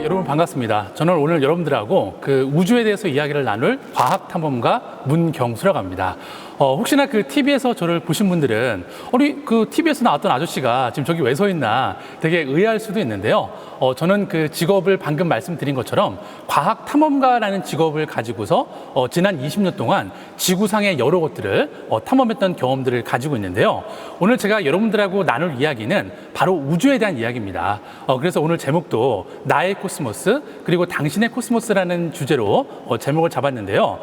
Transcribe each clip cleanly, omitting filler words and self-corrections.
여러분 반갑습니다. 저는 오늘 여러분들하고 그 우주에 대해서 이야기를 나눌 과학탐험가 문경수라고 합니다. 혹시나 그 TV에서 저를 보신 분들은 우리 그 TV에서 나왔던 아저씨가 지금 저기 왜 서 있나 되게 의아할 수도 있는데요. 저는 그 직업을 방금 말씀드린 것처럼 과학탐험가라는 직업을 가지고서 지난 20년 동안 지구상의 여러 곳들을 탐험했던 경험들을 가지고 있는데요. 오늘 제가 여러분들하고 나눌 이야기는 바로 우주에 대한 이야기입니다. 그래서 오늘 제목도 나의 코스모스 그리고 당신의 코스모스라는 주제로 제목을 잡았는데요.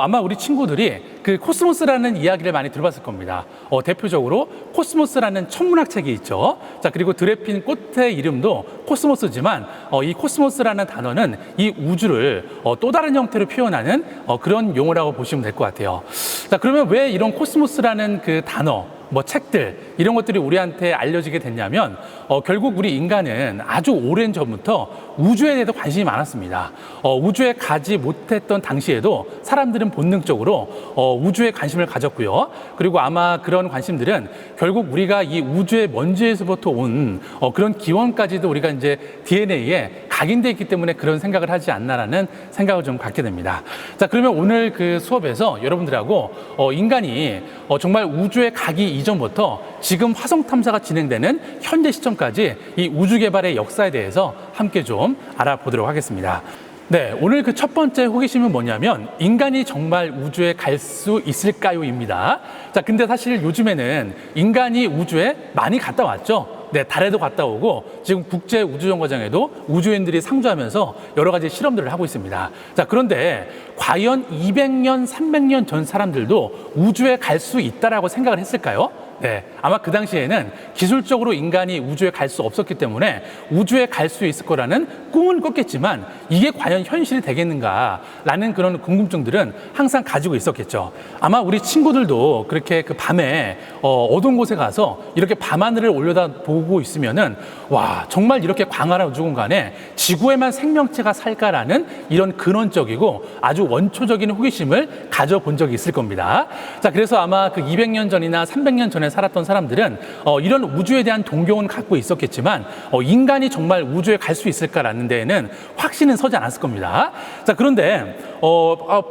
아마 우리 친구들이 그 코스모스라는 이야기를 많이 들어봤을 겁니다. 대표적으로 코스모스라는 천문학책이 있죠. 자, 그리고 드레 핀 꽃의 이름도 코스모스지만 이 코스모스라는 단어는 이 우주를 또 다른 형태로 표현하는 그런 용어라고 보시면 될 것 같아요. 자, 그러면 왜 이런 코스모스라는 그 단어, 책들 이런 것들이 우리한테 알려지게 됐냐면 결국 우리 인간은 아주 오랜 전부터 우주에 대해서 관심이 많았습니다. 우주에 가지 못했던 당시에도 사람들은 본능적으로 우주에 관심을 가졌고요. 그리고 아마 그런 관심들은 결국 우리가 이 우주의 먼지에서부터 온 그런 기원까지도 우리가 이제 DNA에 각인되어 있기 때문에 그런 생각을 하지 않나라는 생각을 좀 갖게 됩니다. 자, 그러면 오늘 그 수업에서 여러분들하고 인간이 정말 우주에 가기 이전부터 지금 화성 탐사가 진행되는 현재 시점까지 이 우주 개발의 역사에 대해서 함께 좀 알아보도록 하겠습니다. 네, 오늘 그 첫 번째 호기심은 뭐냐면 인간이 정말 우주에 갈 수 있을까요?입니다. 자, 근데 사실 요즘에는 인간이 우주에 많이 갔다 왔죠. 네, 달에도 갔다 오고 지금 국제 우주정거장에도 우주인들이 상주하면서 여러 가지 실험들을 하고 있습니다. 자, 그런데 과연 200년, 300년 전 사람들도 우주에 갈 수 있다라고 생각을 했을까요? 네, 아마 그 당시에는 기술적으로 인간이 우주에 갈 수 없었기 때문에 우주에 갈 수 있을 거라는 꿈은 꿨겠지만 이게 과연 현실이 되겠는가라는 그런 궁금증들은 항상 가지고 있었겠죠. 아마 우리 친구들도 그렇게 그 밤에 어두운 곳에 가서 이렇게 밤하늘을 올려다보고 있으면은 와, 정말 이렇게 광활한 우주 공간에 지구에만 생명체가 살까라는 이런 근원적이고 아주 원초적인 호기심을 가져본 적이 있을 겁니다. 자, 그래서 아마 그 200년 전이나 300년 전에 살았던 사람들은 이런 우주에 대한 동경은 갖고 있었겠지만 인간이 정말 우주에 갈 수 있을까라는 데에는 확신은 서지 않았을 겁니다. 자, 그런데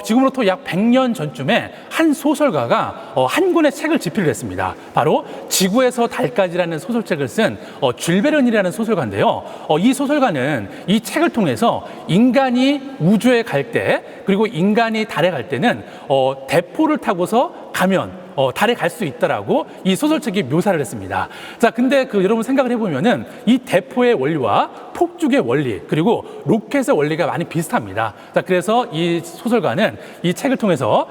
지금으로부터 약 100년 전쯤에 한 소설가가 한 권의 책을 집필을 했습니다. 바로 지구에서 달까지라는 소설책을 쓴 줄 베른이라는 소설가인데요. 이 소설가는 이 책을 통해서 인간이 우주에 갈 때 그리고 인간이 달에 갈 때는 대포를 타고서 가면 달에 갈 수 있다라고 이 소설책이 묘사를 했습니다. 자, 근데 여러분 생각을 해보면은 이 대포의 원리와 폭죽의 원리 그리고 로켓의 원리가 많이 비슷합니다. 자, 그래서 이 소설가는 이 책을 통해서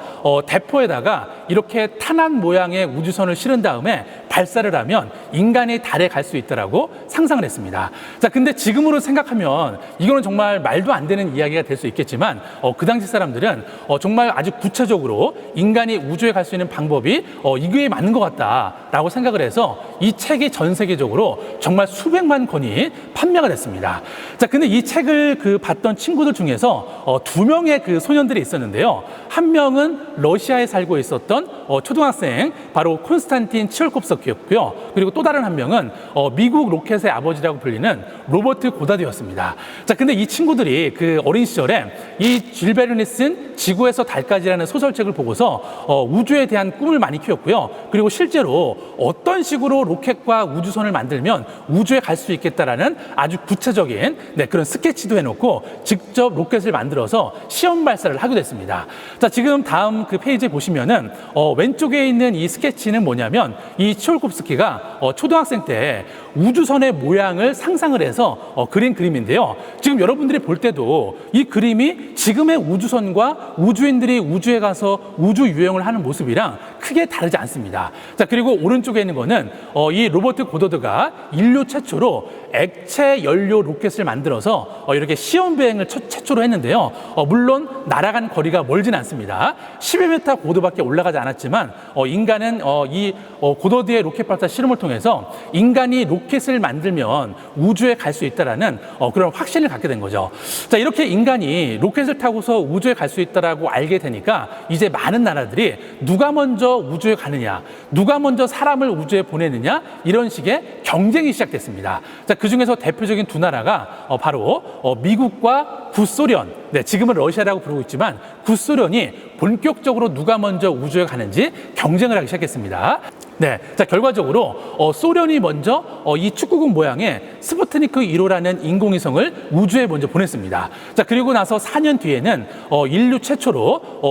대포에다가 이렇게 탄환 모양의 우주선을 실은 다음에 발사를 하면 인간이 달에 갈 수 있다라고 상상을 했습니다. 자, 근데 지금으로 생각하면 이거는 정말 말도 안 되는 이야기가 될 수 있겠지만 그 당시 사람들은 정말 아주 구체적으로 인간이 우주에 갈 수 있는 방법이 이게 맞는 것 같다라고 생각을 해서 이 책이 전 세계적으로 정말 수백만 권이 판매가 됐습니다. 자, 근데 이 책을 봤던 친구들 중에서 두 명의 그 소년들이 있었는데요. 한 명은 러시아에 살고 있었던 초등학생 바로 콘스탄틴 치올kov스키였고요. 그리고 또 다른 한 명은 미국 로켓의 아버지라고 불리는 로버트 고다드였습니다. 자, 근데 이 친구들이 그 어린 시절에 이 줄 베른이 쓴 지구에서 달까지라는 소설책을 보고서 우주에 대한 꿈을 많이 키웠고요. 그리고 실제로 어떤 식으로 로켓과 우주선을 만들면 우주에 갈 수 있겠다라는 아주 구체적인 그런 스케치도 해놓고 직접 로켓을 만들어서 시험 발사를 하게 됐습니다. 자, 지금 다음 그 페이지에 보시면은 왼쪽에 있는 이 스케치는 뭐냐면 이 치올kov스키가 초등학생 때 우주선의 모양을 상상을 해서 그린 그림인데요. 지금 여러분들이 볼 때도 이 그림이 지금의 우주선과 우주인들이 우주에 가서 우주 유영을 하는 모습이랑 크게 다르지 않습니다. 자, 그리고 오른쪽에 있는 거는 이 로버트 고다드가 인류 최초로 액체 연료 로켓을 만들어서 이렇게 시험 비행을 최초로 했는데요. 물론 날아간 거리가 멀진 않습니다. 11m 고도밖에 올라가지 않았지만 인간은 이 고다드의 로켓 발사 실험을 통해서 인간이 로켓을 만들면 우주에 갈 수 있다라는 그런 확신을 갖게 된 거죠. 자, 이렇게 인간이 로켓을 타고서 우주에 갈 수 있다라고 알게 되니까 이제 많은 나라들이 누가 먼저 우주에 가느냐, 누가 먼저 사람을 우주에 보내느냐 이런 식의 경쟁이 시작됐습니다. 자, 그 중에서 대표적인 두 나라가 바로 미국과 구소련, 네, 지금은 러시아라고 부르고 있지만 구소련이 본격적으로 누가 먼저 우주에 가는지 경쟁을 하기 시작했습니다. 네, 자 결과적으로 소련이 먼저 이 축구공 모양의 스푸트니크 1호라는 인공위성을 우주에 먼저 보냈습니다. 자 그리고 나서 4년 뒤에는 인류 최초로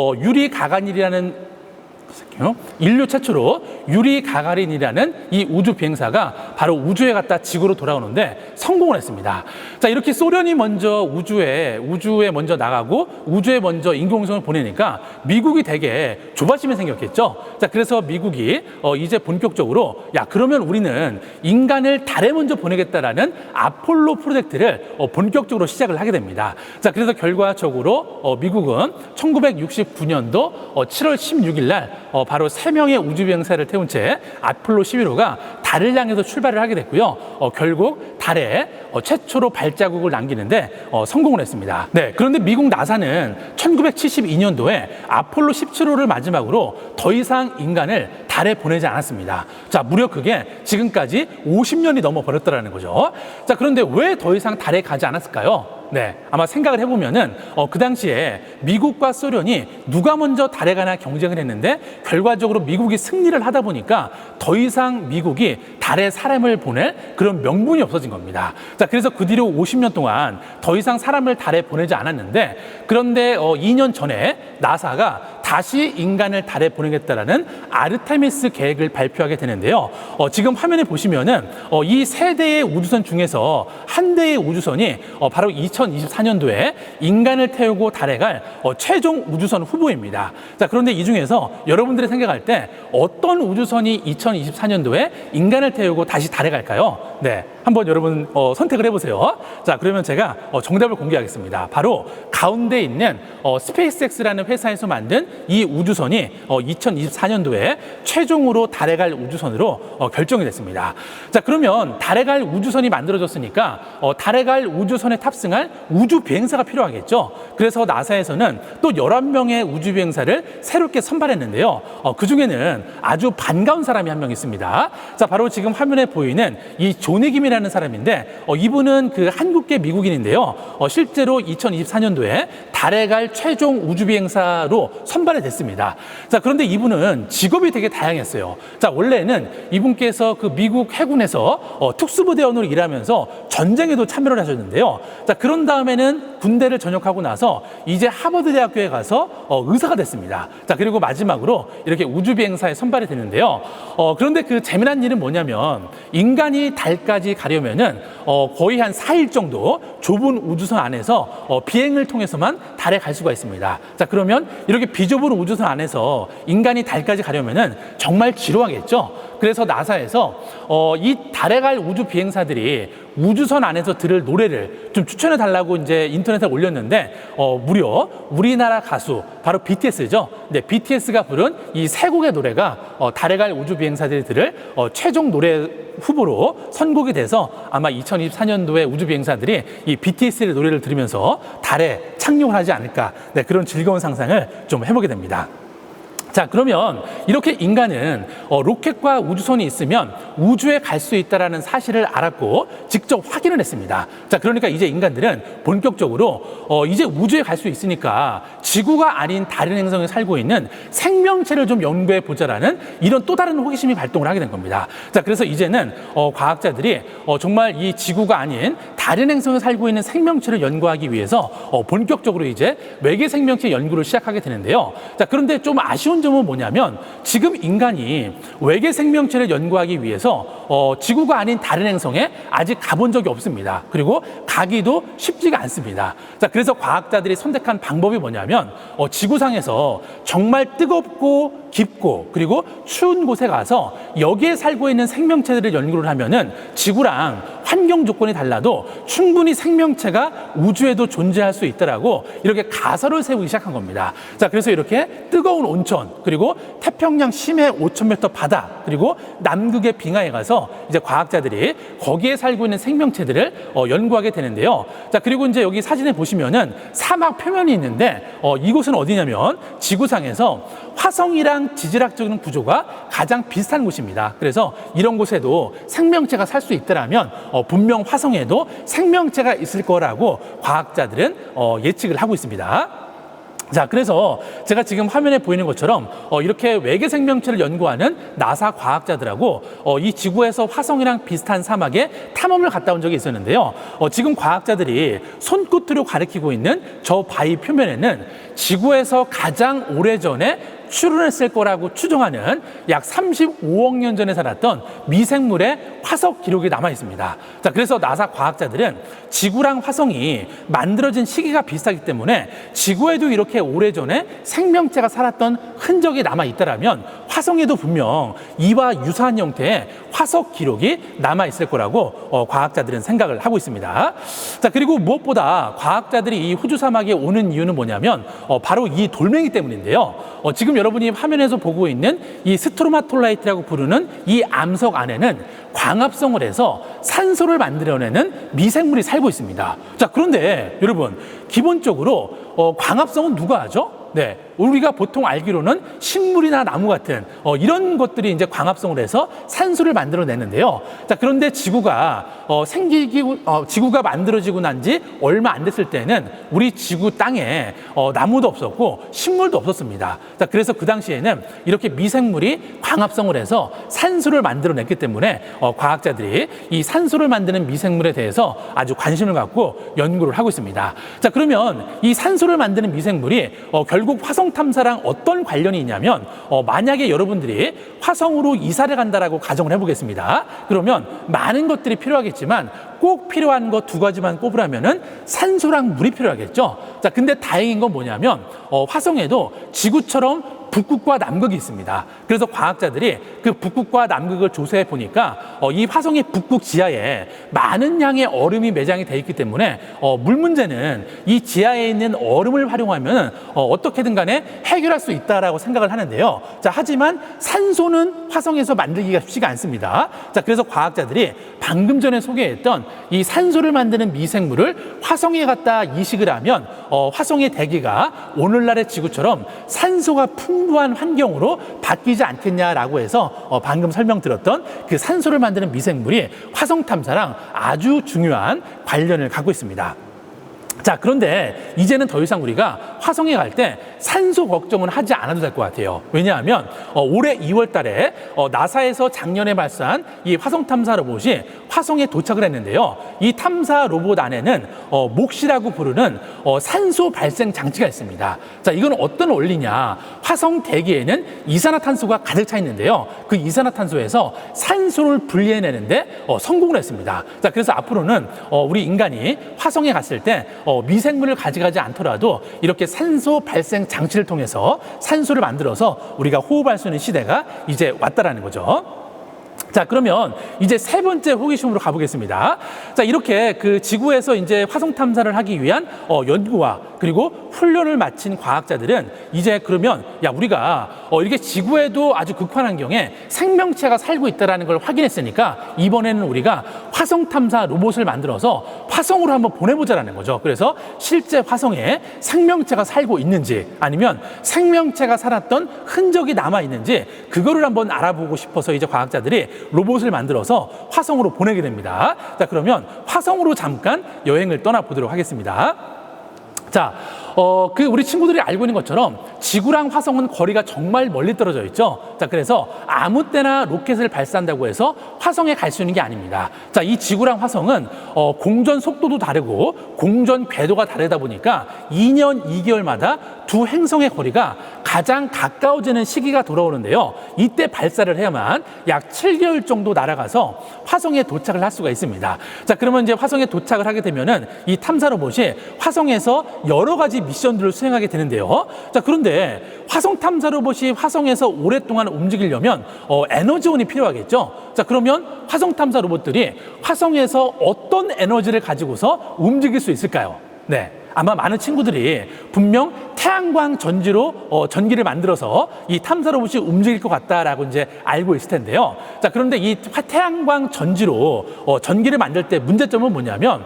유리 가가린이라는 이 우주 비행사가 바로 우주에 갔다 지구로 돌아오는데 성공을 했습니다. 자, 이렇게 소련이 먼저 우주에 먼저 나가고 우주에 먼저 인공위성을 보내니까 미국이 되게 조바심이 생겼겠죠. 자, 그래서 미국이 이제 본격적으로 그러면 우리는 인간을 달에 먼저 보내겠다라는 아폴로 프로젝트를 본격적으로 시작을 하게 됩니다. 자, 그래서 결과적으로 미국은 1969년도 7월 16일 날 바로 3명의 우주비행사를 태운 채 아폴로 11호가 달을 향해서 출발을 하게 됐고요. 결국 달에 최초로 발자국을 남기는데 성공을 했습니다. 네, 그런데 미국 나사는 1972년도에 아폴로 17호를 마지막으로 더 이상 인간을 달에 보내지 않았습니다. 자, 무려 그게 지금까지 50년이 넘어 버렸다라는 거죠. 자, 그런데 왜 더 이상 달에 가지 않았을까요? 네, 아마 생각을 해보면은 그 당시에 미국과 소련이 누가 먼저 달에 가나 경쟁을 했는데 결과적으로 미국이 승리를 하다 보니까 더 이상 미국이 달에 사람을 보낼 그런 명분이 없어진 겁니다. 자, 그래서 그 뒤로 50년 동안 더 이상 사람을 달에 보내지 않았는데 그런데 2년 전에 나사가 다시 인간을 달에 보내겠다라는 아르테미스 계획을 발표하게 되는데요. 지금 화면에 보시면은 이 세 대의 우주선 중에서 한 대의 우주선이 바로 2024년도에 인간을 태우고 달에 갈 최종 우주선 후보입니다. 자, 그런데 이 중에서 여러분들이 생각할 때 어떤 우주선이 2024년도에 인간을 태우고 다시 달에 갈까요? 네, 한번 여러분 선택을 해보세요. 자, 그러면 제가 정답을 공개하겠습니다. 바로 가운데 있는 스페이스X라는 회사에서 만든 이 우주선이 2024년도에 최종으로 달에 갈 우주선으로 결정이 됐습니다. 자, 그러면 달에 갈 우주선이 만들어졌으니까 달에 갈 우주선에 탑승할 우주 비행사가 필요하겠죠. 그래서 나사에서는 또 11명의 우주 비행사를 새롭게 선발했는데요. 그 중에는 아주 반가운 사람이 한 명 있습니다. 자, 바로 지금 화면에 보이는 이 조네김이라는 사람인데 이분은 그 한국계 미국인인데요. 실제로 2024년도에 달에 갈 최종 우주 비행사로 선발이 됐습니다. 자, 그런데 이분은 직업이 되게 다양했어요. 자, 원래는 이분께서 그 미국 해군에서 특수부대원으로 일하면서 전쟁에도 참여를 하셨는데요. 자, 그런 다음에는 군대를 전역하고 나서 이제 하버드 대학교에 가서 의사가 됐습니다. 자, 그리고 마지막으로 이렇게 우주 비행사에 선발이 되는데요. 그런데 그 재미난 일은 뭐냐면 인간이 달까지 가려면은 거의 한 4일 정도 좁은 우주선 안에서 비행을 통해서만 달에 갈 수가 있습니다. 자, 그러면 이렇게 비좁은 우주선 안에서 인간이 달까지 가려면은 정말 지루하겠죠. 그래서 나사에서 이 달에 갈 우주 비행사들이 우주선 안에서 들을 노래를 좀 추천해 달라고 이제 인터넷에 올렸는데 무려 우리나라 가수 바로 BTS죠. 네, BTS가 부른 이 세 곡의 노래가 달에 갈 우주 비행사들이 들을 최종 노래 후보로 선곡이 돼서 아마 2024년도에 우주 비행사들이 이 BTS의 노래를 들으면서 달에 착륙을 하지 않을까, 네, 그런 즐거운 상상을 좀 해보게 됩니다. 자, 그러면 이렇게 인간은 로켓과 우주선이 있으면 우주에 갈 수 있다는 사실을 알았고 직접 확인을 했습니다. 자, 그러니까 이제 인간들은 본격적으로 이제 우주에 갈 수 있으니까 지구가 아닌 다른 행성에 살고 있는 생명체를 좀 연구해 보자라는 이런 또 다른 호기심이 발동을 하게 된 겁니다. 자, 그래서 이제는 과학자들이 정말 이 지구가 아닌 다른 행성에 살고 있는 생명체를 연구하기 위해서 본격적으로 이제 외계 생명체 연구를 시작하게 되는데요. 자, 그런데 좀 아쉬운 점은 뭐냐면 지금 인간이 외계 생명체를 연구하기 위해서 지구가 아닌 다른 행성에 아직 가본 적이 없습니다. 그리고 가기도 쉽지가 않습니다. 자, 그래서 과학자들이 선택한 방법이 뭐냐면 지구상에서 정말 뜨겁고 깊고 그리고 추운 곳에 가서 여기에 살고 있는 생명체들을 연구를 하면은 지구랑 환경 조건이 달라도 충분히 생명체가 우주에도 존재할 수 있다라고 이렇게 가설을 세우기 시작한 겁니다. 자, 그래서 이렇게 뜨거운 온천 그리고 태평양 심해 5,000m 바다 그리고 남극의 빙하에 가서 이제 과학자들이 거기에 살고 있는 생명체들을 연구하게 되는데요. 자, 그리고 이제 여기 사진에 보시면은 사막 표면이 있는데 이곳은 어디냐면 지구상에서 화성이랑 지질학적인 구조가 가장 비슷한 곳입니다. 그래서 이런 곳에도 생명체가 살 수 있다라면 분명 화성에도 생명체가 있을 거라고 과학자들은 예측을 하고 있습니다. 자, 그래서 제가 지금 화면에 보이는 것처럼 이렇게 외계 생명체를 연구하는 나사 과학자들하고 이 지구에서 화성이랑 비슷한 사막에 탐험을 갔다 온 적이 있었는데요. 지금 과학자들이 손끝으로 가리키고 있는 저 바위 표면에는 지구에서 가장 오래전에 출현했을 거라고 추정하는 약 35억 년 전에 살았던 미생물의 화석 기록이 남아 있습니다. 자, 그래서 나사 과학자들은 지구랑 화성이 만들어진 시기가 비슷하기 때문에 지구에도 이렇게 오래전에 생명체가 살았던 흔적이 남아 있다라면 화성에도 분명 이와 유사한 형태의 화석 기록이 남아 있을 거라고 과학자들은 생각을 하고 있습니다. 자, 그리고 무엇보다 과학자들이 이 호주 사막에 오는 이유는 뭐냐면 바로 이 돌멩이 때문인데요. 지금 여러분이 화면에서 보고 있는 이 스트로마톨라이트라고 부르는 이 암석 안에는 광합성을 해서 산소를 만들어내는 미생물이 살고 있습니다. 자, 그런데 여러분, 기본적으로 광합성은 누가 하죠? 네, 우리가 보통 알기로는 식물이나 나무 같은 이런 것들이 이제 광합성을 해서 산소를 만들어내는데요. 자, 그런데 지구가 지구가 만들어지고 난 지 얼마 안 됐을 때는 우리 지구 땅에 나무도 없었고 식물도 없었습니다. 자, 그래서 그 당시에는 이렇게 미생물이 광합성을 해서 산소를 만들어냈기 때문에 과학자들이 이 산소를 만드는 미생물에 대해서 아주 관심을 갖고 연구를 하고 있습니다. 자, 그러면 이 산소를 만드는 미생물이 결국 화성 탐사랑 어떤 관련이 있냐면 만약에 여러분들이 화성으로 이사를 간다라고 가정을 해보겠습니다. 그러면 많은 것들이 필요하겠지만 꼭 필요한 거 두 가지만 꼽으라면은 산소랑 물이 필요하겠죠. 자, 근데 다행인 건 뭐냐면 화성에도 지구처럼 북극과 남극이 있습니다. 그래서 과학자들이 그 북극과 남극을 조사해 보니까 이 화성의 북극 지하에 많은 양의 얼음이 매장이 돼 있기 때문에 물 문제는 이 지하에 있는 얼음을 활용하면 어떻게든 간에 해결할 수 있다라고 생각을 하는데요. 자, 하지만 산소는 화성에서 만들기가 쉽지가 않습니다. 자, 그래서 과학자들이 방금 전에 소개했던 이 산소를 만드는 미생물을 화성에 갖다 이식을 하면 화성의 대기가 오늘날의 지구처럼 산소가 풍부한 환경으로 바뀌지 않겠냐라고 해서 방금 설명드렸던 그 산소를 만드는 미생물이 화성 탐사랑 아주 중요한 관련을 갖고 있습니다. 자, 그런데 이제는 더 이상 우리가 화성에 갈 때 산소 걱정은 하지 않아도 될 것 같아요. 왜냐하면 올해 2월 달에 나사에서 작년에 발사한 이 화성 탐사 로봇이 화성에 도착을 했는데요. 이 탐사 로봇 안에는 몫이라고 부르는 산소 발생 장치가 있습니다. 자, 이건 어떤 원리냐? 화성 대기에는 이산화탄소가 가득 차 있는데요. 그 이산화탄소에서 산소를 분리해내는데 성공을 했습니다. 자, 그래서 앞으로는 우리 인간이 화성에 갔을 때 미생물을 가져가지 않더라도 이렇게 산소 발생 장치를 통해서 산소를 만들어서 우리가 호흡할 수 있는 시대가 이제 왔다라는 거죠. 자, 그러면 이제 세 번째 호기심으로 가보겠습니다. 자, 이렇게 그 지구에서 이제 화성 탐사를 하기 위한 연구와 그리고 훈련을 마친 과학자들은 이제 그러면 우리가 이렇게 지구에도 아주 극한 환경에 생명체가 살고 있다는 걸 확인했으니까 이번에는 우리가 화성 탐사 로봇을 만들어서 화성으로 한번 보내보자라는 거죠. 그래서 실제 화성에 생명체가 살고 있는지 아니면 생명체가 살았던 흔적이 남아 있는지 그거를 한번 알아보고 싶어서 이제 과학자들이 로봇을 만들어서 화성으로 보내게 됩니다. 자, 그러면 화성으로 잠깐 여행을 떠나보도록 하겠습니다. 자, 그 우리 친구들이 알고 있는 것처럼 지구랑 화성은 거리가 정말 멀리 떨어져 있죠. 자, 그래서 아무 때나 로켓을 발사한다고 해서 화성에 갈 수 있는 게 아닙니다. 자, 이 지구랑 화성은 공전 속도도 다르고 공전 궤도가 다르다 보니까 2년 2개월마다 두 행성의 거리가 가장 가까워지는 시기가 돌아오는데요. 이때 발사를 해야만 약 7개월 정도 날아가서 화성에 도착을 할 수가 있습니다. 자, 그러면 이제 화성에 도착을 하게 되면은 이 탐사 로봇이 화성에서 여러 가지 미션들을 수행하게 되는데요. 자, 그런데 화성 탐사 로봇이 화성에서 오랫동안 움직이려면 에너지원이 필요하겠죠. 자, 그러면 화성 탐사 로봇들이 화성에서 어떤 에너지를 가지고서 움직일 수 있을까요? 네. 아마 많은 친구들이 분명 태양광 전지로 전기를 만들어서 이 탐사 로봇이 움직일 것 같다라고 이제 알고 있을 텐데요. 자, 그런데 이 태양광 전지로 전기를 만들 때 문제점은 뭐냐면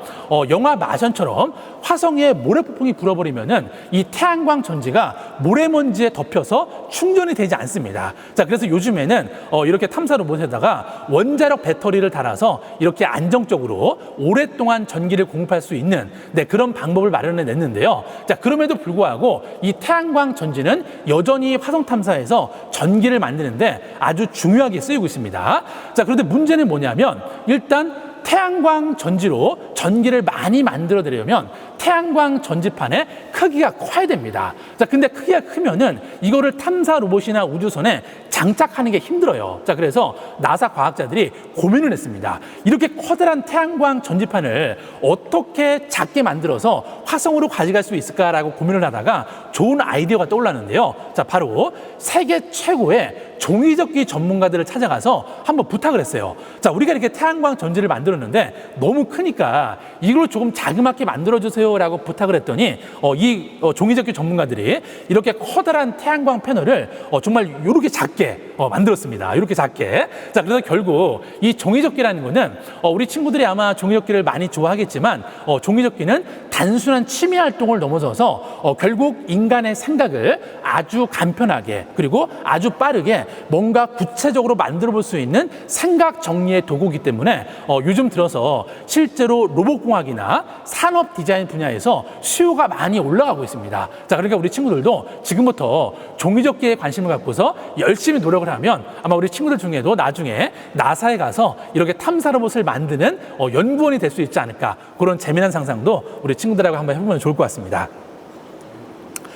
영화 마션처럼 화성에 모래폭풍이 불어버리면은 이 태양광 전지가 모래먼지에 덮여서 충전이 되지 않습니다. 자, 그래서 요즘에는 이렇게 탐사 로봇에다가 원자력 배터리를 달아서 이렇게 안정적으로 오랫동안 전기를 공급할 수 있는 그런 방법을 마련해 냈는데요. 자, 그럼에도 불구하고 이 태양광 전지는 여전히 화성 탐사에서 전기를 만드는데 아주 중요하게 쓰이고 있습니다. 자, 그런데 문제는 뭐냐면 일단 태양광 전지로 전기를 많이 만들어내려면 태양광 전지판의 크기가 커야 됩니다. 자, 근데 크기가 크면은 이거를 탐사 로봇이나 우주선에 장착하는 게 힘들어요. 자, 그래서 나사 과학자들이 고민을 했습니다. 이렇게 커다란 태양광 전지판을 어떻게 작게 만들어서 화성으로 가져갈 수 있을까라고 고민을 하다가 좋은 아이디어가 떠올랐는데요. 자, 바로 세계 최고의 종이접기 전문가들을 찾아가서 한번 부탁을 했어요. 자, 우리가 이렇게 태양광 전지를 만들었는데 너무 크니까 이걸 조금 자그맣게 만들어주세요라고 부탁을 했더니 이 종이접기 전문가들이 이렇게 커다란 태양광 패널을 정말 이렇게 작게 만들었습니다. 이렇게 작게. 자, 그래서 결국 이 종이접기라는 거는 우리 친구들이 아마 종이접기를 많이 좋아하겠지만 종이접기는 단순한 취미 활동을 넘어서서 결국 인간의 생각을 아주 간편하게 그리고 아주 빠르게 뭔가 구체적으로 만들어 볼 수 있는 생각 정리의 도구이기 때문에 요즘 들어서 실제로 로봇공학이나 산업 디자인 분야에서 수요가 많이 올라가고 있습니다. 자, 그러니까 우리 친구들도 지금부터 종이접기에 관심을 갖고서 열심히 노력을 하면 아마 우리 친구들 중에도 나중에 나사에 가서 이렇게 탐사 로봇을 만드는 연구원이 될 수 있지 않을까, 그런 재미난 상상도 우리 친구들하고 한번 해보면 좋을 것 같습니다.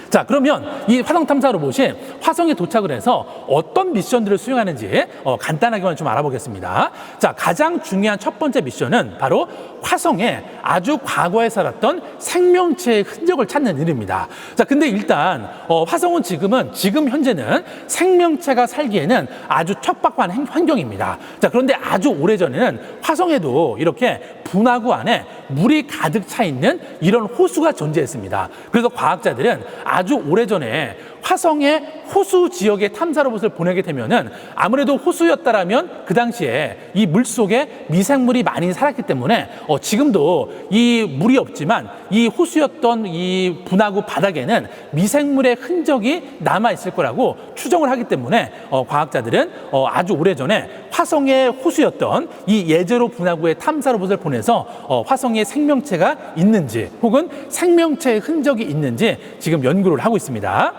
자, 그러면 이 화성 탐사 로봇이 화성에 도착을 해서 어떤 미션들을 수행하는지 간단하게만 좀 알아보겠습니다. 자, 가장 중요한 첫 번째 미션은 바로 화성에 아주 과거에 살았던 생명체의 흔적을 찾는 일입니다. 자, 근데 일단 화성은 지금 현재는 생명체가 살기에는 아주 척박한 환경입니다. 자, 그런데 아주 오래전에는 화성에도 이렇게 분화구 안에 물이 가득 차 있는 이런 호수가 존재했습니다. 그래서 과학자들은 아주 오래전에 화성의 호수 지역에 탐사 로봇을 보내게 되면은 아무래도 호수였다라면 그 당시에 이 물 속에 미생물이 많이 살았기 때문에 지금도 이 물이 없지만 이 호수였던 이 분화구 바닥에는 미생물의 흔적이 남아 있을 거라고 추정을 하기 때문에 과학자들은 아주 오래전에 화성의 호수였던 이 예제로 분화구의 탐사 로봇을 보내서 화성에 생명체가 있는지 혹은 생명체의 흔적이 있는지 지금 연구를 하고 있습니다.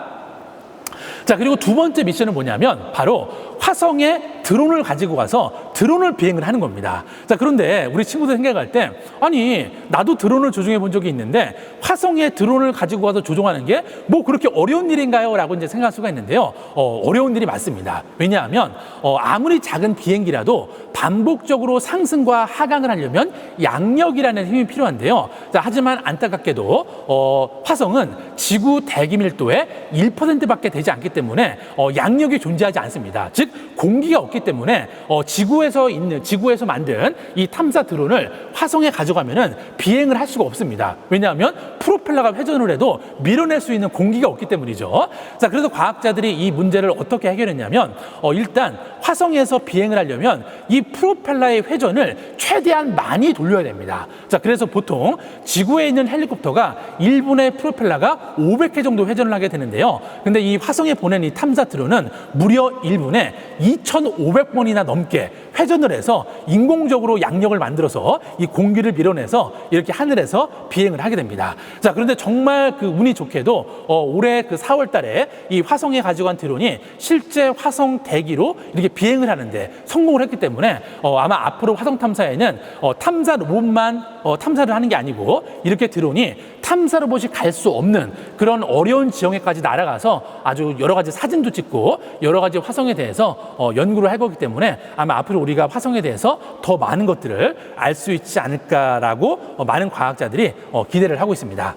자, 그리고 두 번째 미션은 뭐냐면 바로 화성에 드론을 가지고 가서 드론을 비행을 하는 겁니다. 자, 그런데 우리 친구들 생각할 때 아니 나도 드론을 조종해 본 적이 있는데 화성에 드론을 가지고 가서 조종하는 게 뭐 그렇게 어려운 일인가요? 라고 이제 생각할 수가 있는데요. 어려운 일이 맞습니다. 왜냐하면 아무리 작은 비행기라도 반복적으로 상승과 하강을 하려면 양력이라는 힘이 필요한데요. 자, 하지만 안타깝게도 화성은 지구 대기 밀도의 1%밖에 되지 않기 때문에 양력이 존재하지 않습니다. 즉 공기가 없기 때문에 지구에서 만든 이 탐사 드론을 화성에 가져가면은 비행을 할 수가 없습니다. 왜냐하면 프로펠러가 회전을 해도 밀어낼 수 있는 공기가 없기 때문이죠. 자, 그래서 과학자들이 이 문제를 어떻게 해결했냐면 일단 화성에서 비행을 하려면 이 프로펠러의 회전을 최대한 많이 돌려야 됩니다. 자, 그래서 보통 지구에 있는 헬리콥터가 1분에 프로펠러가 500회 정도 회전을 하게 되는데요. 근데 이 화성에 보낸 이 탐사 드론은 무려 1분에 2,500번이나 넘게 회전을 해서 인공적으로 양력을 만들어서 이 공기를 밀어내서 이렇게 하늘에서 비행을 하게 됩니다. 자, 그런데 정말 그 운이 좋게도 올해 그 4월 달에 이 화성에 가지고 간 드론이 실제 화성 대기로 이렇게 비행을 하는데 성공을 했기 때문에 아마 앞으로 화성 탐사에는 탐사 로봇만 탐사를 하는 게 아니고 이렇게 드론이 탐사 로봇이 갈 수 없는 그런 어려운 지형에까지 날아가서 아주 여러 가지 사진도 찍고 여러 가지 화성에 대해서 연구를 할 거기 때문에 아마 앞으로 우리가 화성에 대해서 더 많은 것들을 알 수 있지 않을까라고 많은 과학자들이 기대를 하고 있습니다.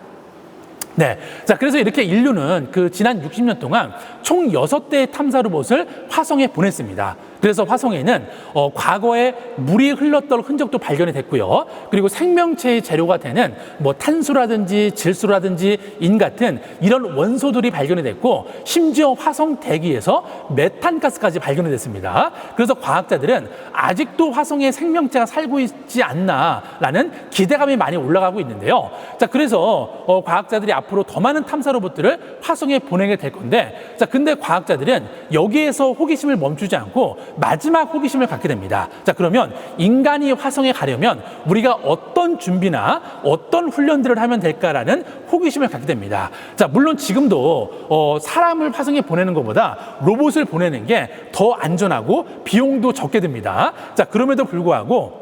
네. 자, 그래서 이렇게 인류는 그 지난 60년 동안 총 6대의 탐사 로봇을 화성에 보냈습니다. 그래서 화성에는 과거에 물이 흘렀던 흔적도 발견이 됐고요. 그리고 생명체의 재료가 되는 뭐 탄소라든지 질소라든지 인 같은 이런 원소들이 발견이 됐고, 심지어 화성 대기에서 메탄가스까지 발견이 됐습니다. 그래서 과학자들은 아직도 화성에 생명체가 살고 있지 않나라는 기대감이 많이 올라가고 있는데요. 자, 그래서 과학자들이 앞으로 더 많은 탐사 로봇들을 화성에 보내게 될 건데, 자, 근데 과학자들은 여기에서 호기심을 멈추지 않고 마지막 호기심을 갖게 됩니다. 자, 그러면 인간이 화성에 가려면 우리가 어떤 준비나 어떤 훈련들을 하면 될까라는 호기심을 갖게 됩니다. 자, 물론 지금도 사람을 화성에 보내는 것보다 로봇을 보내는 게 더 안전하고 비용도 적게 듭니다. 자, 그럼에도 불구하고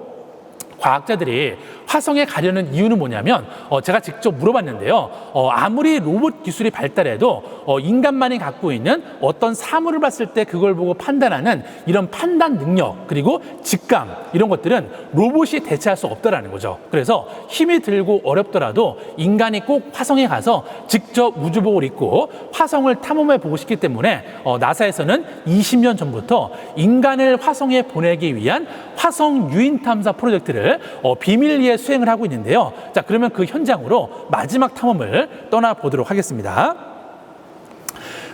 과학자들이 화성에 가려는 이유는 뭐냐면, 제가 직접 물어봤는데요. 아무리 로봇 기술이 발달해도 인간만이 갖고 있는 어떤 사물을 봤을 때 그걸 보고 판단하는 이런 판단 능력, 그리고 직감, 이런 것들은 로봇이 대체할 수 없다라는 거죠. 그래서 힘이 들고 어렵더라도 인간이 꼭 화성에 가서 직접 우주복을 입고 화성을 탐험해 보고 싶기 때문에 나사에서는 20년 전부터 인간을 화성에 보내기 위한 화성 유인 탐사 프로젝트를 비밀리에 수행을 하고 있는데요. 자, 그러면 그 현장으로 마지막 탐험을 떠나보도록 하겠습니다.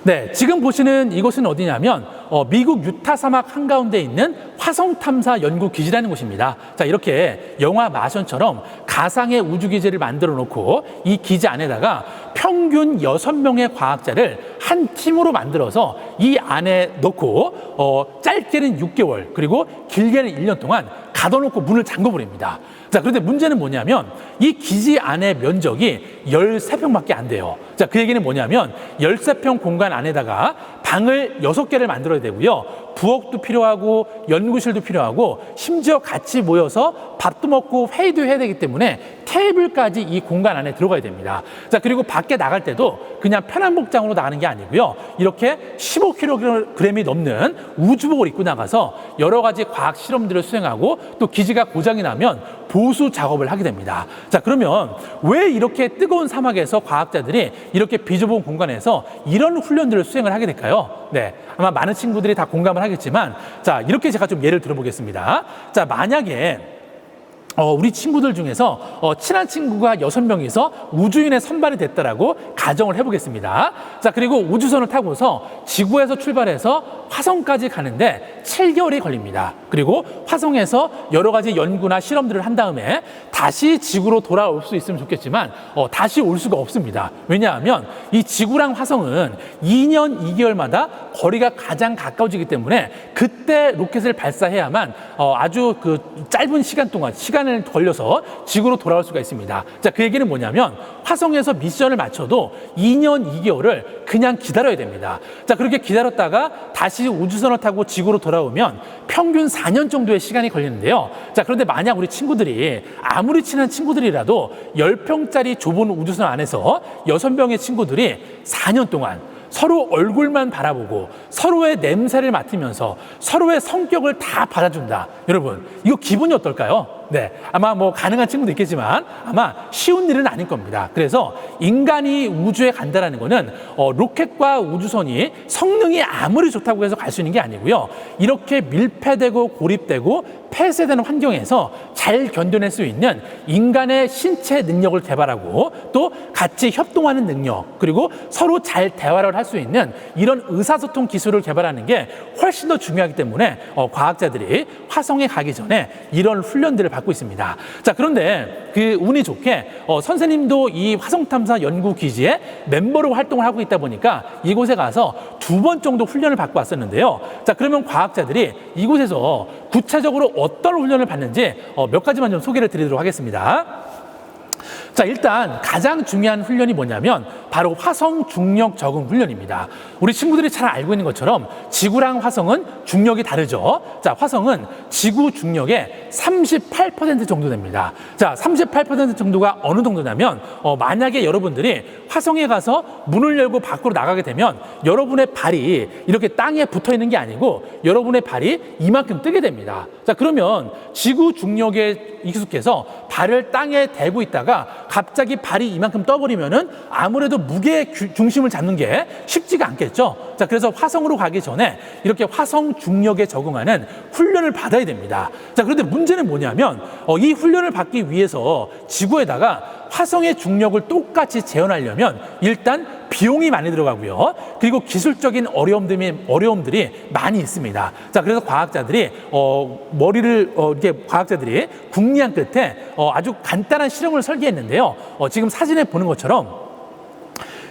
네, 지금 보시는 이곳은 어디냐면 미국 유타 사막 한가운데 있는 화성 탐사 연구 기지라는 곳입니다. 자, 이렇게 영화 마션처럼 가상의 우주 기지를 만들어 놓고 이 기지 안에다가 평균 6명의 과학자를 한 팀으로 만들어서 이 안에 넣고 짧게는 6개월, 그리고 길게는 1년 동안 가둬놓고 문을 잠궈버립니다. 자, 그런데 문제는 뭐냐면 이 기지 안의 면적이 13평밖에 안 돼요. 자, 그 얘기는 뭐냐면 13평 공간 안에다가 방을 6개를 만들어야 되고요. 부엌도 필요하고 연구실도 필요하고 심지어 같이 모여서 밥도 먹고 회의도 해야 되기 때문에 테이블까지 이 공간 안에 들어가야 됩니다. 자, 그리고 밖에 나갈 때도 그냥 편한 복장으로 나가는 게 아니고요. 이렇게 15kg이 넘는 우주복을 입고 나가서 여러 가지 과학 실험들을 수행하고 또 기지가 고장이 나면 보수 작업을 하게 됩니다. 자, 그러면 왜 이렇게 뜨거운 사막에서 과학자들이 이렇게 비좁은 공간에서 이런 훈련들을 수행을 하게 될까요? 네, 아마 많은 친구들이 다 공감을 하겠지만, 자, 이렇게 제가 좀 예를 들어보겠습니다. 자, 만약에 우리 친구들 중에서 친한 친구가 6명이서 우주인에 선발이 됐다라고 가정을 해보겠습니다. 자, 그리고 우주선을 타고서 지구에서 출발해서 화성까지 가는데 7개월이 걸립니다. 그리고 화성에서 여러 가지 연구나 실험들을 한 다음에 다시 지구로 돌아올 수 있으면 좋겠지만 다시 올 수가 없습니다. 왜냐하면 이 지구랑 화성은 2년 2개월마다 거리가 가장 가까워지기 때문에 그때 로켓을 발사해야만 아주 그 짧은 시간 동안 시간을 걸려서 지구로 돌아올 수가 있습니다. 자, 그 얘기는 뭐냐면 화성에서 미션을 마쳐도 2년 2개월을 그냥 기다려야 됩니다. 자, 그렇게 기다렸다가 다시 우주선을 타고 지구로 돌아오면 평균 4년 정도의 시간이 걸리는데요. 자, 그런데 만약 우리 친구들이 아무리 친한 친구들이라도 10평짜리 좁은 우주선 안에서 6명의 친구들이 4년 동안 서로 얼굴만 바라보고 서로의 냄새를 맡으면서 서로의 성격을 다 받아준다. 여러분, 이거 기분이 어떨까요? 네, 아마 뭐 가능한 친구도 있겠지만 아마 쉬운 일은 아닐 겁니다. 그래서 인간이 우주에 간다라는 거는 로켓과 우주선이 성능이 아무리 좋다고 해서 갈 수 있는 게 아니고요. 이렇게 밀폐되고 고립되고 폐쇄되는 환경에서 잘 견뎌낼 수 있는 인간의 신체 능력을 개발하고 또 같이 협동하는 능력, 그리고 서로 잘 대화를 할 수 있는 이런 의사소통 기술을 개발하는 게 훨씬 더 중요하기 때문에 과학자들이 화성에 가기 전에 이런 훈련들을 받고 있습니다. 자, 그런데 그 운이 좋게 선생님도 이 화성탐사 연구기지에 멤버로 활동을 하고 있다 보니까 이곳에 가서 2번 정도 훈련을 받고 왔었는데요. 자, 그러면 과학자들이 이곳에서 구체적으로 어떤 훈련을 받는지 몇 가지만 좀 소개를 드리도록 하겠습니다. 자, 일단 가장 중요한 훈련이 뭐냐면 바로 화성 중력 적응 훈련입니다. 우리 친구들이 잘 알고 있는 것처럼 지구랑 화성은 중력이 다르죠. 자, 화성은 지구 중력의 38% 정도 됩니다. 자, 38% 정도가 어느 정도냐면 만약에 여러분들이 화성에 가서 문을 열고 밖으로 나가게 되면 여러분의 발이 이렇게 땅에 붙어 있는 게 아니고 여러분의 발이 이만큼 뜨게 됩니다. 자, 그러면 지구 중력에 익숙해서 발을 땅에 대고 있다가 갑자기 발이 이만큼 떠버리면은 아무래도 무게 중심을 잡는 게 쉽지가 않겠죠. 자, 그래서 화성으로 가기 전에 이렇게 화성 중력에 적응하는 훈련을 받아야 됩니다. 자, 그런데 문제는 뭐냐면 이 훈련을 받기 위해서 지구에다가 화성의 중력을 똑같이 재현하려면 일단 비용이 많이 들어가고요. 그리고 기술적인 어려움들이 많이 있습니다. 자, 그래서 과학자들이 과학자들이 궁리한 끝에 아주 간단한 실험을 설계했는데요. 지금 사진에 보는 것처럼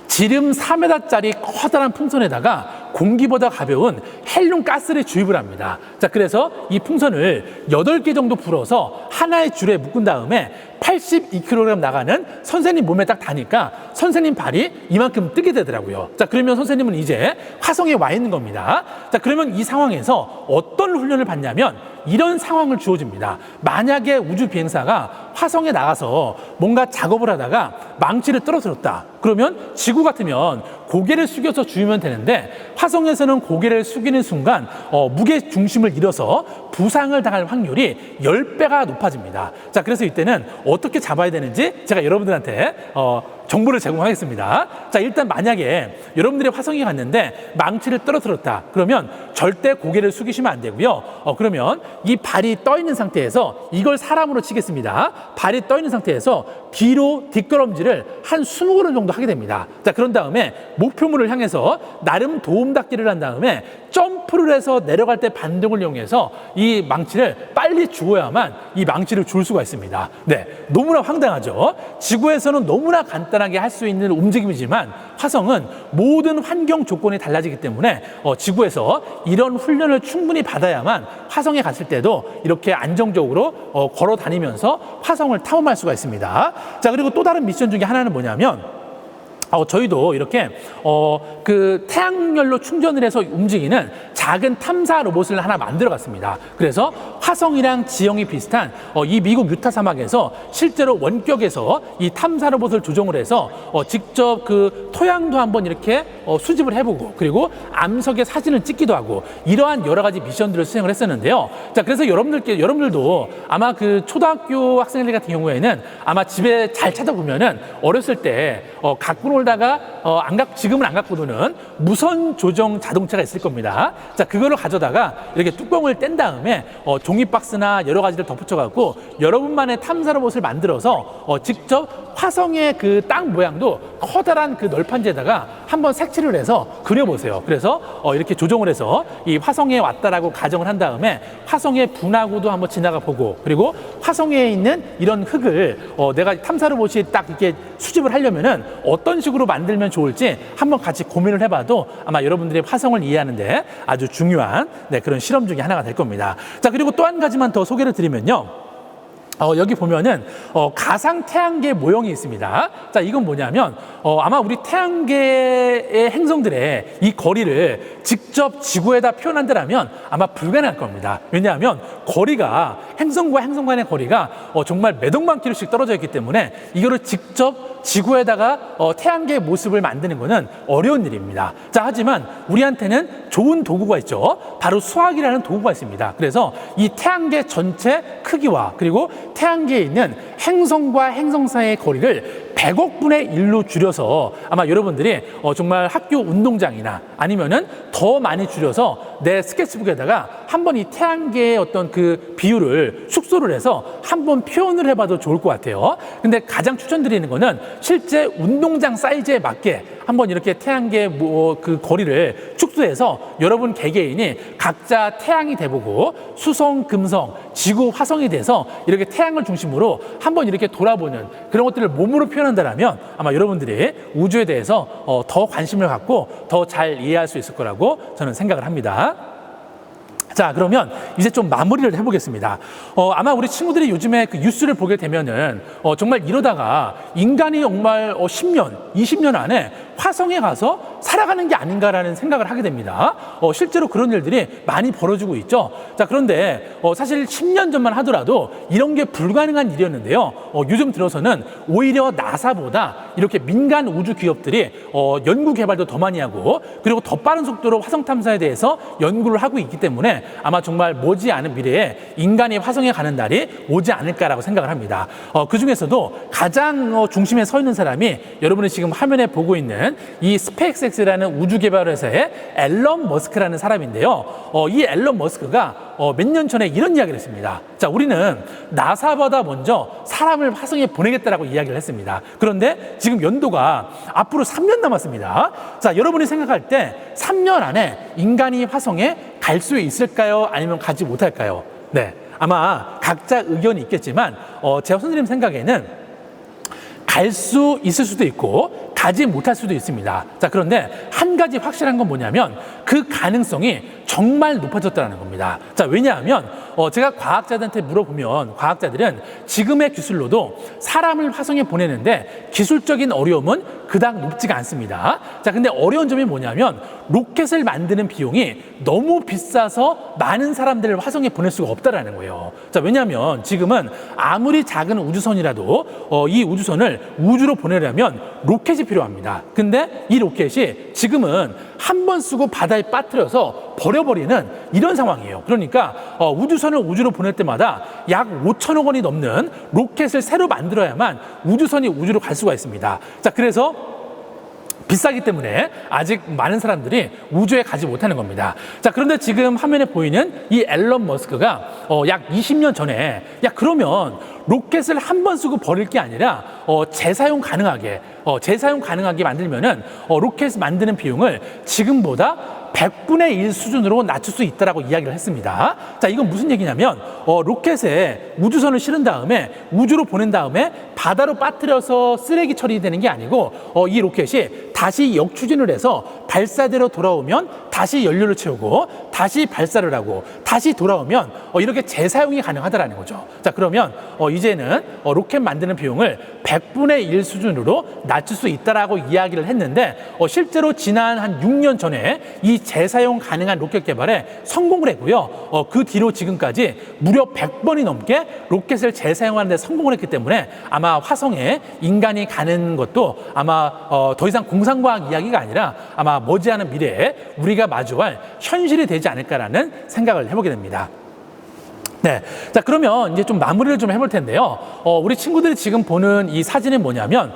지름 4m짜리 커다란 풍선에다가 공기보다 가벼운 헬륨 가스를 주입을 합니다. 자, 그래서 이 풍선을 8개 정도 불어서 하나의 줄에 묶은 다음에 82kg 나가는 선생님 몸에 딱 닿으니까 선생님 발이 이만큼 뜨게 되더라고요. 자, 그러면 선생님은 이제 화성에 와 있는 겁니다. 자, 그러면 이 상황에서 어떤 훈련을 받냐면 이런 상황을 주어집니다. 만약에 우주 비행사가 화성에 나가서 뭔가 작업을 하다가 망치를 떨어뜨렸다. 그러면 지구 같으면 고개를 숙여서 주우면 되는데 화성에서는 고개를 숙이는 순간 무게 중심을 잃어서 부상을 당할 확률이 10배가 높아집니다. 자, 그래서 이때는 어떻게 잡아야 되는지 제가 여러분들한테 정보를 제공하겠습니다. 자, 일단 만약에 여러분들이 화성에 갔는데 망치를 떨어뜨렸다. 그러면 절대 고개를 숙이시면 안 되고요. 그러면 이 발이 떠 있는 상태에서 이걸 사람으로 치겠습니다. 발이 떠 있는 상태에서 뒤로 뒷걸음질을 한 20걸음 정도 하게 됩니다. 자, 그런 다음에 목표물을 향해서 나름 도움닫기를 한 다음에 점프를 해서 내려갈 때 반동을 이용해서 이 망치를 빨리 주어야만 이 망치를 줄 수가 있습니다. 네, 너무나 황당하죠. 지구에서는 너무나 간단하게 할 수 있는 움직임이지만 화성은 모든 환경 조건이 달라지기 때문에 지구에서 이런 훈련을 충분히 받아야만 화성에 갔을 때도 이렇게 안정적으로 걸어 다니면서 화성을 탐험할 수가 있습니다. 자, 그리고 또 다른 미션 중에 하나는 뭐냐면 저희도 이렇게 그 태양열로 충전을 해서 움직이는 작은 탐사 로봇을 하나 만들어 갔습니다. 그래서 화성이랑 지형이 비슷한 이 미국 유타 사막에서 실제로 원격에서 이 탐사 로봇을 조종을 해서 직접 그 토양도 한번 이렇게 수집을 해보고 그리고 암석의 사진을 찍기도 하고 이러한 여러 가지 미션들을 수행을 했었는데요. 자, 그래서 여러분들도 아마 그 초등학교 학생들 같은 경우에는 아마 집에 잘 찾아보면은 어렸을 때 갖고 놀다가 지금은 안 갖고 노는 무선 조정 자동차가 있을 겁니다. 자, 그거를 가져다가 이렇게 뚜껑을 뗀 다음에 종이 박스나 여러 가지를 덧붙여 갖고 여러분만의 탐사 로봇을 만들어서 직접 화성의 그 땅 모양도 커다란 그 널판지에다가 한번 색칠을 해서 그려보세요. 그래서 이렇게 조정을 해서 이 화성에 왔다라고 가정을 한 다음에 화성의 분화구도 한번 지나가 보고 그리고 화성에 있는 이런 흙을 내가 탐사 로봇이 딱 이렇게 수집을 하려면은 어떤 식으로 만들면 좋을지 한번 같이 고민을 해봐도 아마 여러분들이 화성을 이해하는데 아주 중요한 그런 실험 중에 하나가 될 겁니다. 자, 그리고 또 한 가지만 더 소개를 드리면요. 여기 보면은 가상 태양계 모형이 있습니다. 자, 이건 뭐냐면 아마 우리 태양계의 행성들의 이 거리를 직접 지구에다 표현한다면 아마 불가능할 겁니다. 왜냐하면 거리가 행성과 행성 간의 거리가 정말 몇 억만 킬로씩 떨어져 있기 때문에 이거를 직접 지구에다가 태양계의 모습을 만드는 것은 어려운 일입니다. 자, 하지만 우리한테는 좋은 도구가 있죠. 바로 수학이라는 도구가 있습니다. 그래서 이 태양계 전체 크기와 그리고 태양계에 있는 행성과 행성 사이의 거리를 100억 분의 1로 줄여서 아마 여러분들이 정말 학교 운동장이나 아니면은 더 많이 줄여서 내 스케치북에다가 한번 이 태양계의 어떤 그 비율을 축소를 해서 한번 표현을 해봐도 좋을 것 같아요. 근데 가장 추천드리는 거는 실제 운동장 사이즈에 맞게 한번 이렇게 태양계 그 거리를 축소해서 여러분 개개인이 각자 태양이 돼보고 수성, 금성, 지구, 화성이 돼서 이렇게 태양을 중심으로 한번 이렇게 돌아보는 그런 것들을 몸으로 표현한다면 아마 여러분들이 우주에 대해서 더 관심을 갖고 더 잘 이해할 수 있을 거라고 저는 생각을 합니다. 자, 그러면 이제 좀 마무리를 해보겠습니다. 아마 우리 친구들이 요즘에 그 뉴스를 보게 되면은 정말 이러다가 인간이 정말 10년, 20년 안에 화성에 가서 살아가는 게 아닌가라는 생각을 하게 됩니다. 실제로 그런 일들이 많이 벌어지고 있죠. 자, 그런데 사실 10년 전만 하더라도 이런 게 불가능한 일이었는데요. 요즘 들어서는 오히려 나사보다 이렇게 민간 우주 기업들이 연구 개발도 더 많이 하고 그리고 더 빠른 속도로 화성 탐사에 대해서 연구를 하고 있기 때문에 아마 정말 머지않은 미래에 인간이 화성에 가는 날이 오지 않을까라고 생각을 합니다. 그 중에서도 가장 중심에 서 있는 사람이 여러분이 지금 화면에 보고 있는 이 스페이스X라는 우주 개발 회사의 앨런 머스크라는 사람인데요. 이 앨런 머스크가 몇 년 전에 이런 이야기를 했습니다. 자, 우리는 나사보다 먼저 사람을 화성에 보내겠다라고 이야기를 했습니다. 그런데 지금 연도가 앞으로 3년 남았습니다. 자, 여러분이 생각할 때 3년 안에 인간이 화성에 갈 수 있을까요? 아니면 가지 못할까요? 네, 아마 각자 의견이 있겠지만 제 선생님 생각에는 갈 수 있을 수도 있고 가지 못할 수도 있습니다. 자, 그런데 한 가지 확실한 건 뭐냐면 그 가능성이 정말 높아졌다는 겁니다. 자, 왜냐하면 제가 과학자들한테 물어보면 과학자들은 지금의 기술로도 사람을 화성에 보내는데 기술적인 어려움은 그닥 높지가 않습니다. 자, 근데 어려운 점이 뭐냐면 로켓을 만드는 비용이 너무 비싸서 많은 사람들을 화성에 보낼 수가 없다라는 거예요. 자, 왜냐하면 지금은 아무리 작은 우주선이라도 이 우주선을 우주로 보내려면 로켓이 필요합니다. 근데 이 로켓이 지금은 한 번 쓰고 바다에 빠뜨려서 버려버리는 이런 상황이에요. 그러니까 우주선을 우주로 보낼 때마다 약 5천억 원이 넘는 로켓을 새로 만들어야만 우주선이 우주로 갈 수가 있습니다. 자, 그래서 비싸기 때문에 아직 많은 사람들이 우주에 가지 못하는 겁니다. 자, 그런데 지금 화면에 보이는 이 앨런 머스크가 약 20년 전에 그러면 로켓을 한 번 쓰고 버릴 게 아니라 재사용 가능하게 만들면은 로켓 만드는 비용을 지금보다 100분의 1 수준으로 낮출 수 있다라고 이야기를 했습니다. 자, 이건 무슨 얘기냐면 로켓에 우주선을 실은 다음에 우주로 보낸 다음에 바다로 빠뜨려서 쓰레기 처리되는 게 아니고 이 로켓이 다시 역추진을 해서 발사대로 돌아오면 다시 연료를 채우고 다시 발사를 하고 다시 돌아오면 이렇게 재사용이 가능하다라는 거죠. 자, 그러면 이제는 로켓 만드는 비용을 100분의 1 수준으로 낮출 수 있다라고 이야기를 했는데 실제로 지난 한 6년 전에 이 재사용 가능한 로켓 개발에 성공을 했고요. 그 뒤로 지금까지 무려 100번이 넘게 로켓을 재사용하는 데 성공을 했기 때문에 아마 화성에 인간이 가는 것도 아마 더 이상 공상과학 이야기가 아니라 아마 머지않은 미래에 우리가 마주할 현실이 되지 않을까라는 생각을 해보게 됩니다. 네. 자, 그러면 이제 좀 마무리를 좀 해볼 텐데요. 우리 친구들이 지금 보는 이 사진은 뭐냐면,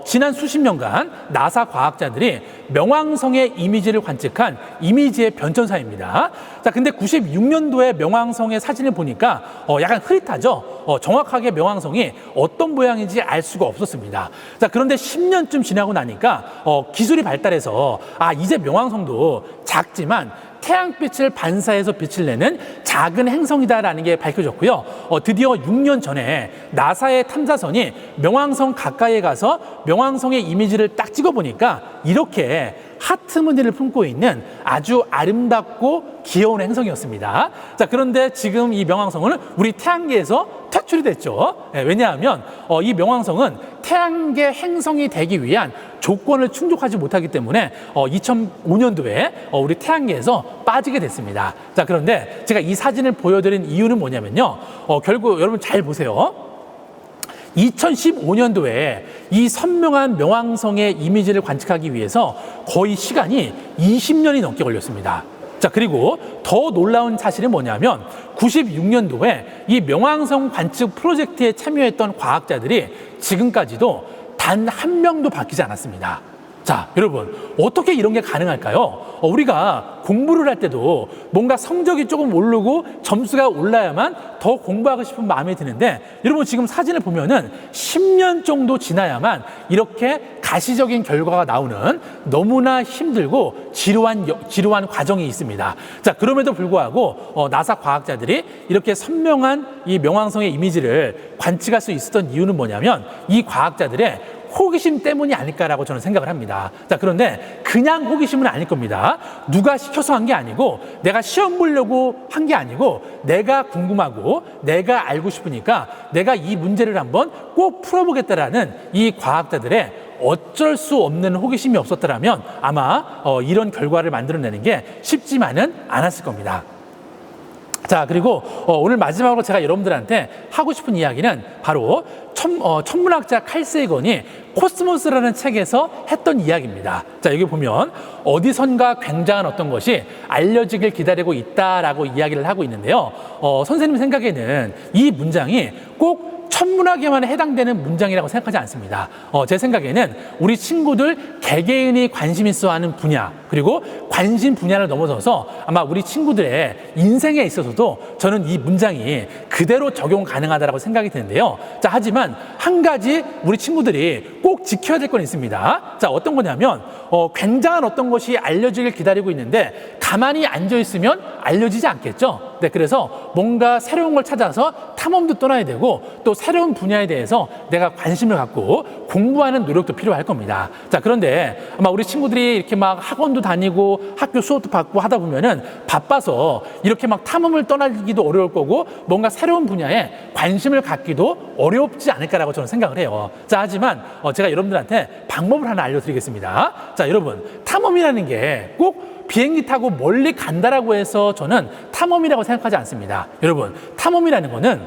지난 수십 년간 나사 과학자들이 명왕성의 이미지를 관측한 이미지의 변천사입니다. 자, 근데 96년도에 명왕성의 사진을 보니까 약간 흐릿하죠? 정확하게 명왕성이 어떤 모양인지 알 수가 없었습니다. 자, 그런데 10년쯤 지나고 나니까 기술이 발달해서 이제 명왕성도 작지만 태양빛을 반사해서 빛을 내는 작은 행성이다라는 게 밝혀졌고요. 드디어 6년 전에 나사의 탐사선이 명왕성 가까이에 가서 명왕성의 이미지를 딱 찍어보니까 이렇게 하트 무늬를 품고 있는 아주 아름답고 귀여운 행성이었습니다. 자, 그런데 지금 이 명왕성은 우리 태양계에서 퇴출이 됐죠. 네, 왜냐하면 이 명왕성은 태양계 행성이 되기 위한 조건을 충족하지 못하기 때문에 2005년도에 우리 태양계에서 빠지게 됐습니다. 자, 그런데 제가 이 사진을 보여드린 이유는 뭐냐면요. 결국 여러분 잘 보세요. 2015년도에 이 선명한 명왕성의 이미지를 관측하기 위해서 거의 시간이 20년이 넘게 걸렸습니다. 자, 그리고 더 놀라운 사실은 뭐냐면 96년도에 이 명왕성 관측 프로젝트에 참여했던 과학자들이 지금까지도 단 한 명도 바뀌지 않았습니다. 자, 여러분, 어떻게 이런 게 가능할까요? 우리가 공부를 할 때도 뭔가 성적이 조금 오르고 점수가 올라야만 더 공부하고 싶은 마음이 드는데, 여러분 지금 사진을 보면은 10년 정도 지나야만 이렇게 가시적인 결과가 나오는 너무나 힘들고 지루한 과정이 있습니다. 자, 그럼에도 불구하고 나사 과학자들이 이렇게 선명한 이 명왕성의 이미지를 관측할 수 있었던 이유는 뭐냐면 이 과학자들의 호기심 때문이 아닐까라고 저는 생각을 합니다. 자, 그런데 그냥 호기심은 아닐 겁니다. 누가 시켜서 한 게 아니고 내가 시험 보려고 한 게 아니고 내가 궁금하고 내가 알고 싶으니까 내가 이 문제를 한번 꼭 풀어보겠다라는 이 과학자들의 어쩔 수 없는 호기심이 없었더라면 아마 이런 결과를 만들어내는 게 쉽지만은 않았을 겁니다. 자, 그리고 오늘 마지막으로 제가 여러분들한테 하고 싶은 이야기는 바로 천문학자 칼 세이건이 코스모스라는 책에서 했던 이야기입니다. 자, 여기 보면 어디선가 굉장한 어떤 것이 알려지길 기다리고 있다라고 이야기를 하고 있는데요. 선생님 생각에는 이 문장이 꼭 천문학에만 해당되는 문장이라고 생각하지 않습니다. 제 생각에는 우리 친구들 개개인이 관심 있어 하는 분야, 그리고 관심 분야를 넘어서서 아마 우리 친구들의 인생에 있어서도 저는 이 문장이 그대로 적용 가능하다고 생각이 드는데요. 자, 하지만 한 가지 우리 친구들이 꼭 지켜야 될 건 있습니다. 자, 어떤 거냐면 굉장한 어떤 것이 알려지길 기다리고 있는데 가만히 앉아 있으면 알려지지 않겠죠. 네, 그래서 뭔가 새로운 걸 찾아서 탐험도 떠나야 되고 또 새로운 분야에 대해서 내가 관심을 갖고 공부하는 노력도 필요할 겁니다. 자, 그런데 아마 우리 친구들이 이렇게 막 학원도 다니고 학교 수업도 받고 하다 보면은 바빠서 이렇게 막 탐험을 떠나기도 어려울 거고 뭔가 새로운 분야에 관심을 갖기도 어렵지 않을까라고 저는 생각을 해요. 자, 하지만 제가 여러분들한테 방법을 하나 알려드리겠습니다. 자, 여러분, 탐험이라는 게 꼭 비행기 타고 멀리 간다라고 해서 저는 탐험이라고 생각하지 않습니다. 여러분, 탐험이라는 거는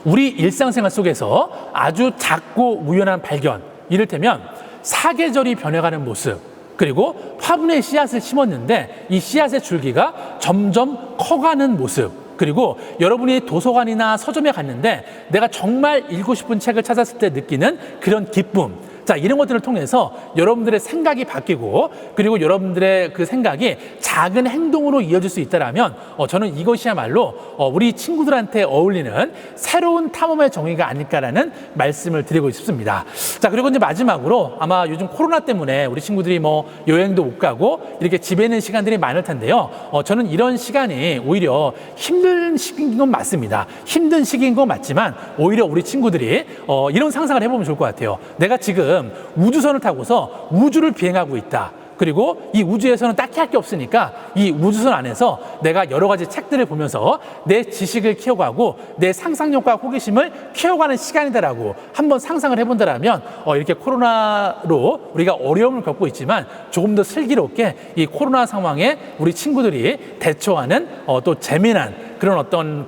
우리 일상생활 속에서 아주 작고 우연한 발견, 이를테면 사계절이 변해가는 모습, 그리고 화분에 씨앗을 심었는데 이 씨앗의 줄기가 점점 커가는 모습, 그리고 여러분이 도서관이나 서점에 갔는데 내가 정말 읽고 싶은 책을 찾았을 때 느끼는 그런 기쁨, 자, 이런 것들을 통해서 여러분들의 생각이 바뀌고 그리고 여러분들의 그 생각이 작은 행동으로 이어질 수 있다면 저는 이것이야말로 우리 친구들한테 어울리는 새로운 탐험의 정의가 아닐까라는 말씀을 드리고 싶습니다. 자, 그리고 이제 마지막으로 아마 요즘 코로나 때문에 우리 친구들이 뭐 여행도 못 가고 이렇게 집에 있는 시간들이 많을 텐데요. 저는 이런 시간이 오히려 힘든 시기인 건 맞습니다. 힘든 시기인 건 맞지만 오히려 우리 친구들이 이런 상상을 해보면 좋을 것 같아요. 내가 지금 우주선을 타고서 우주를 비행하고 있다. 그리고 이 우주에서는 딱히 할 게 없으니까 이 우주선 안에서 내가 여러 가지 책들을 보면서 내 지식을 키워가고 내 상상력과 호기심을 키워가는 시간이다라고 한번 상상을 해본다면 이렇게 코로나로 우리가 어려움을 겪고 있지만 조금 더 슬기롭게 이 코로나 상황에 우리 친구들이 대처하는 또 재미난 그런 어떤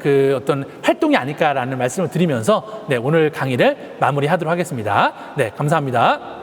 활동이 아닐까라는 말씀을 드리면서 네, 오늘 강의를 마무리하도록 하겠습니다. 네, 감사합니다.